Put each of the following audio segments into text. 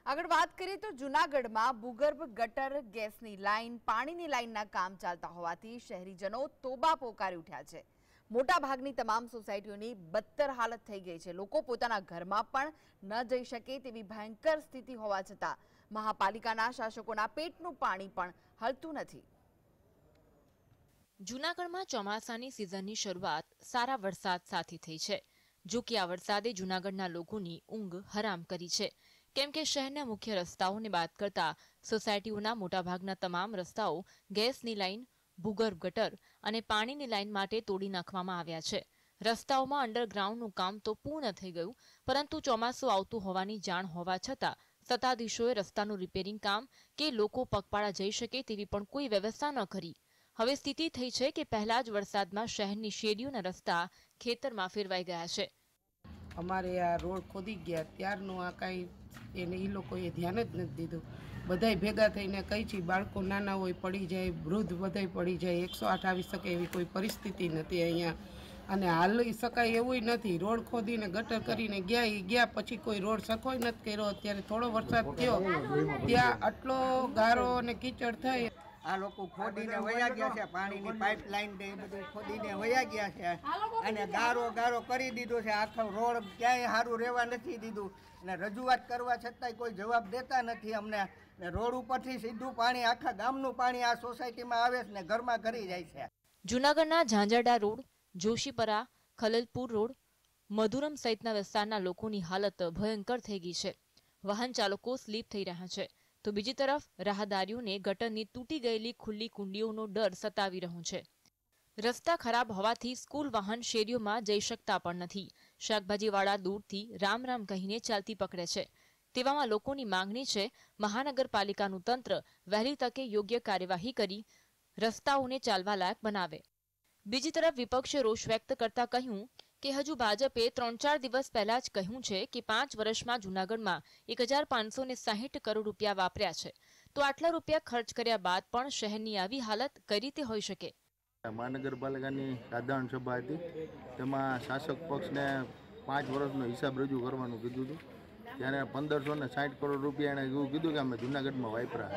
આગળ વાત કરીએ તો જૂનાગઢમાં ભૂગર્ભ ગટર ગેસની લાઈન પાણીની લાઈનના કામ ચાલતા હોવાથી શહેરીજનો તોબા પોકારી ઉઠ્યા છે। મોટાભાગની તમામ સોસાયટીઓની બદતર હાલત થઈ ગઈ છે। લોકો પોતાના ઘરમાં પણ ન જઈ શકે તેવી ભયંકર સ્થિતિ હોવા છતાં મહાપાલિકાના શાસકોના પેટનું પાણી પણ હલતું નથી। જૂનાગઢમાં ચોમાસાની સિઝનની શરૂઆત સારા વરસાદ સાથે થઈ છે। જો કે આ વરસાદે જૂનાગઢના લોકોની ઊંઘ હરામ કરી છે, કેમ કે શહેરના મુખ્ય રસ્તાઓને બાદ કરતા સોસાયટીઓના મોટાભાગના તમામ રસ્તાઓ ગેસની લાઈન, ભૂગર્ભ ગટર અને પાણીની લાઈન માટે તોડી નાખવામાં આવ્યા છે। રસ્તાઓમાં અંડરગ્રાઉન્ડનું કામ તો પૂર્ણ થઈ ગયું, પરંતુ ચોમાસું આવતું હોવાની જાણ હોવા છતાં સત્તાધીશોએ રસ્તાનું રિપેરિંગ કામ કે લોકો પગપાળા જઈ શકે તેવી પણ કોઈ વ્યવસ્થા ન કરી। હવે સ્થિતિ થઈ છે કે પહેલા જ વરસાદમાં શહેરની શેરીઓના રસ્તા ખેતરમાં ફેરવાઈ ગયા છે। અમારે આ રોડ ખોદી ગયા ત્યારનું આ કાંઈ એને એ લોકોએ ધ્યાન જ નથી દીધું। બધાય ભેગા થઈને કહી છે, બાળકો નાના હોય પડી જાય, વૃદ્ધ બધાય પડી જાય, 108 આવી શકે એવી કોઈ પરિસ્થિતિ નથી અહીંયા, અને હાલી શકાય એવું નથી। રોડ ખોદીને ગટર કરીને ગયા પછી કોઈ રોડ સરખો નથી કર્યો। અત્યારે થોડો વરસાદ થયો ત્યાં આટલો ગારો અને કીચડ થઈ। આ લોકો ખોદીને વયા ગયા છે, પાણીની પાઇપલાઇન ને એ બધું ખોદીને વયા ગયા છે અને ગારો કરી દીધો છે। આખો રોડ ક્યાંય સારું રહેવા નથી દીધું અને રજૂઆત કરવા છતાંય કોઈ જવાબ દેતા નથી અમને। રોડ ઉપરથી સીધું પાણી આખા ગામનું પાણી આ સોસાયટીમાં આવે છે ને ઘરમાં ઘરી જાય છે। જૂનાગઢના ઝાંઝરડા રોડ, જોશીપરા, ખલલપુર રોડ, મધુરમ સહિતના વિસ્તારના લોકોની હાલત ભયંકર થઈ ગઈ છે। વાહન ચાલકો સ્લીપ થઈ રહ્યા છે, તો બીજી તરફ રાહદારીઓને ગટરની તૂટી ગયેલી ખુલ્લી કુંડીઓનો ડર સતાવી રહ્યો છે। રસ્તા ખરાબ હોવાથી સ્કૂલ વાહન શેરીઓમાં જઈ શકતા પણ નથી। શાકભાજીવાળા દૂરથી રામ રામ કહીને ચાલતી પકડે છે। તેવામાં લોકોની માંગણી છે મહાનગરપાલિકાનું તંત્ર વહેલી તકે યોગ્ય કાર્યવાહી કરી રસ્તાઓને ચાલવા લાયક બનાવે। બીજી તરફ વિપક્ષે રોષ વ્યક્ત કરતા કહ્યું કે હજુ ભાજપે 3-4 દિવસ પહેલા જ કહ્યું છે કે 5 વર્ષમાં જૂનાગઢમાં 1560 કરોડ રૂપિયા વાપર્યા છે, તો આટલા રૂપિયા ખર્ચ કર્યા બાદ પણ શહેરની આવી હાલત કઈ રીતે હોઈ શકે? મહાનગરપાલિકાની સાધારણ સભા હતી, તેમાં શાસક પક્ષને 5 વર્ષનો હિસાબ રજૂ કરવાનું કીધું હતું। ત્યારે 1560 કરોડ રૂપિયા એણે એવું કીધું કે અમે જૂનાગઢમાં વાપરા।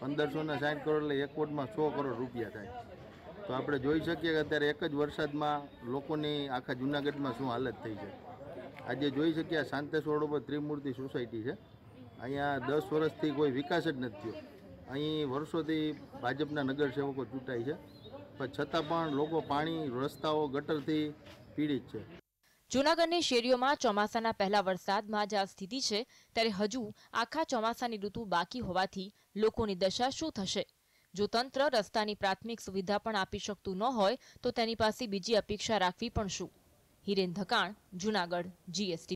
1560 કરોડ એટલે એક વોટમાં 100 કરોડ રૂપિયા થાય। તો આપણે જોઈ શકીએ કે અત્યારે એક જ વરસાદમાં લોકોની આખા જૂનાગઢમાં શું હાલત થઈ છે। આજે જોઈ શકીએ શાંતેશ રોડ ઉપર ત્રિમૂર્તિ સોસાયટી છે, અહીંયા 10 વર્ષથી કોઈ વિકાસ જ નથી થયો। અહીં વર્ષોથી ભાજપના નગરસેવકો ચૂંટાય છે, પણ છતાં પણ લોકો પાણી, રસ્તાઓ, ગટરથી પીડિત છે। જૂનાગઢની શેરીઓમાં ચોમાસાના પહેલા વરસાદમાં જ આ સ્થિતિ છે, ત્યારે હજુ આખા ચોમાસાની ઋતુ બાકી હોવાથી લોકોની દશા શું થશે? જો તંત્ર રસ્તાની પ્રાથમિક સુવિધા પણ આપી શકતું ન હોય તો તેની પાસે બીજી અપેક્ષા રાખવી પણ શું? હિરેન ધકાણ, જૂનાગઢ, GST।